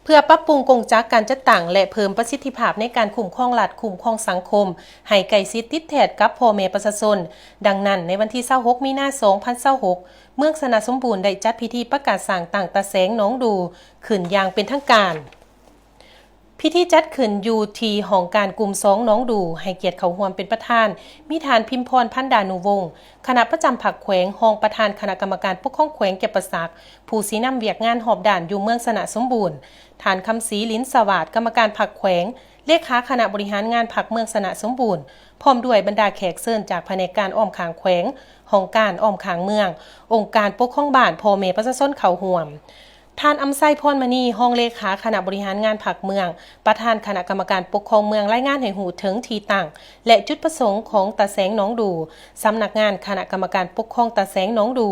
เพื่อปรับปรุงกงจักการจัดตั้งและเพิ่มประสิทธิภาพในการคุ้มครองรัฐคุ้มครองสังคมให้ใกล้ชิดติดแทดกับพ่อแม่ประชาชนดังนั้นในวันที่26มีนาคม2026เมืองสนะสมบูรณ์ได้จัดพิธีประกาศสร้างตั้งตาแสงน้องดูขึ้นอย่างเป็นทางการพิธีจัดขึ้นอยู่ที่ห้องการกลุ่ม2น้องดูให้เกียรติเขาร่วมเป็นประธานมีฐานพิมพรพันดานุวงศ์คณะประจำผักแขวงห้องประธานคณะกรรมการปกครองแขวงแก่ประสักผู้สีนำเวียกงานหอบด่านอยู่เมืองสนะสมบูรณ์ฐานคำศรีลิ้นสวัสดิ์กรรมการผักแขวงเลขาคณะบริหารงานผักเมืองสนะสมบูรณ์พร้อมด้วยบรรดาแขกเชิญจากแผนกการอ้อมขางแขวงห้องการอ้อมขางเมืององค์การปกครองบ้านพ่อแม่ประชาชนเขาร่วมท่านอำไซพรมณีห้องเลขาคณะบริหารงานผักเมืองประธานคณะกรรมการปกครองเมืองรายงานให้หูถึงทีตั้งและจุดประสงค์ของตาแสงน้องดูสำนักงานคณะกรรมการปกครองตาแสงน้องดู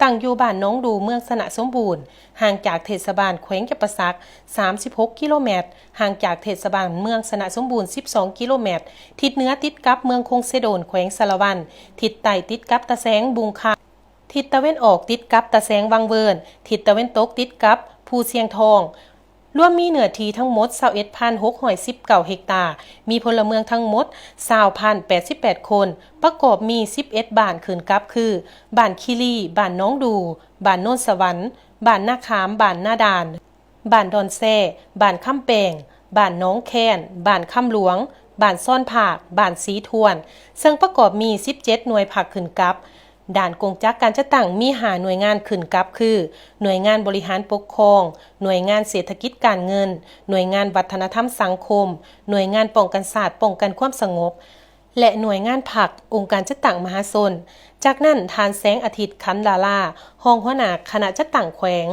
ตั้งอยู่บ้านน้องดูเมืองสนะสมบูรณ์ห่างจากเทศบาลแขวงจับปะสัก36กิโลเมตรห่างจากเทศบาลเมืองสนะสมบูรณ์12กิโลเมตรทิศเหนือติดกับเมืองคงเซโดนแขวงสะละวันทิศใต้ติดกับตาแสงบุงคาทิศตะวันออกติดกับตาแสงวังเวิร์นทิศตะวันตกติดกับภูเสียงทองรวมมีเนื้อที่ทั้งหมด21,619 เฮกตาร์มีพลเมืองทั้งหมด20,088 คนประกอบมี11บ้านขึ้นกับคือบ้านคีรีบ้านน้องดูบ้านโน่นสวรรค์บ้านนาขามบ้านนาดานบ้านดอนแซ่บ้านค่ำแปงบ้านน้องแค้นบ้านค่ำหลวงบ้านซ่อนผากบ้านสีทวนซึ่งประกอบมี17หน่วยผักขึ้นกับด่านกงจักการจัดตั้งมี5หน่วยงานขึ้นกับคือหน่วยงานบริหารปกครองหน่วยงานเศรษฐกิจการเงินหน่วยงานวัฒนธรรมสังคมหน่วยงานป้องกันศาสตร์ป้องกันความสงบและหน่วยงานผักองค์การจัดตั้งมหาชนจากนั้นทานแสงอาทิตย์ขันลาลาห้องหัวหน้าคณะจัดตั้งแขวง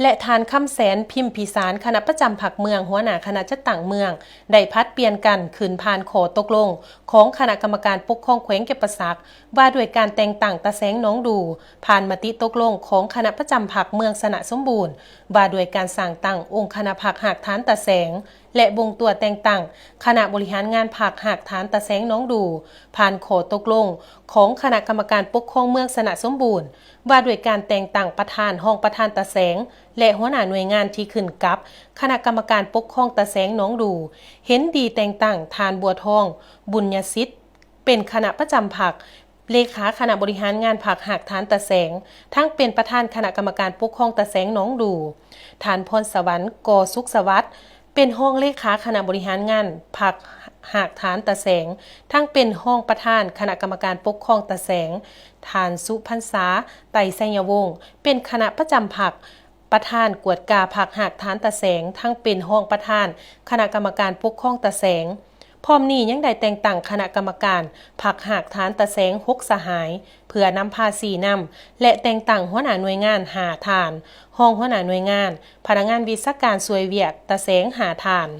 และทานคำแสนพิมพิสารคณะประจำผักเมืองหัวหน้าคณะจัดตั้งเมืองได้พัดเปลี่ยนกันขึ้นผ่านขอตกลงของคณะกรรมการปกครองแขวงแก่ประสักว่าด้วยการแต่งตั้งตาแสงน้องดูผ่านมติตกลงของคณะประจำผักเมืองสนะสมบูรณ์ว่าด้วยการสร้างตั้งองค์คณะผักหากฐานตาแสงและบงตัวแต่งตั้งคณะบริหารงานผักหากฐานตาแสงน้องดูผ่านขอตกลงของคณะกรรมการปกครองเมืองสนะสมบูรณ์ว่าด้วยการแต่งตั้งประธานห้องประธานตาแสงและหัวหน้าหน่วยงานที่ขึ้นกับคณะกรรมการปกครองตาแสงน้องดูเห็นดีแต่งตั้งทานบัวทองบุญญสิทธิ์เป็นคณะประจำผักเลขาคณะบริหารงานผักหากฐานตาแสงทั้งเป็นประธานคณะกรรมการปกครองตาแสงน้องดูฐานพรสวรรค์กอสุขสวัสดิ์เป็นห้องเลขาคณะบริหารงานผักหากฐานตาแสงทั้งเป็นห้องประธานคณะกรรมการปกครองตาแสงฐานสุพรรษาไตรไสยวงศ์เป็นคณะประจำผักประธานกวดกาผักหากฐานตาแสงทั้งเป็นห้องประธานคณะกรรมการปกครองตาแสงพร้อมนี้ยังได้แต่งตั้งคณะกรรมการผักหากฐานตาแสง6สหายเพื่อนำพา4นำและแต่งตั้งหัวหน้าหน่วยงาน5ฐานห้องหัวหน้าหน่วยงานพนักงานวิชาการสวยเวียกตาแสง5ฐาน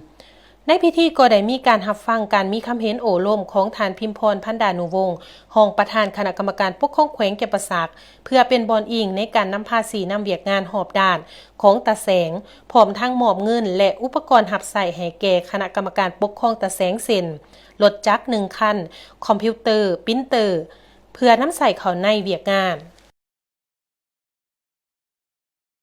ในพิธีก็ได้มีการรับฟังการมีคำเห็นโอโลมของทานพิมพรพันดานุวงศ์ห้องประธานคณะกรรมการปกครองแขวงแก่ประสักเพื่อเป็นบอนอิงในการนำพาสีนำเวียกงานหอบด่านของตาแสงพร้อมทั้งมอบเงินและอุปกรณ์หับใส่ให้แก่คณะกรรมการปกครองตาแสงเซ็นรถจักร1คันคอมพิวเตอร์ปรินเตอร์เพื่อนำใส่เข้าในเวียกงาน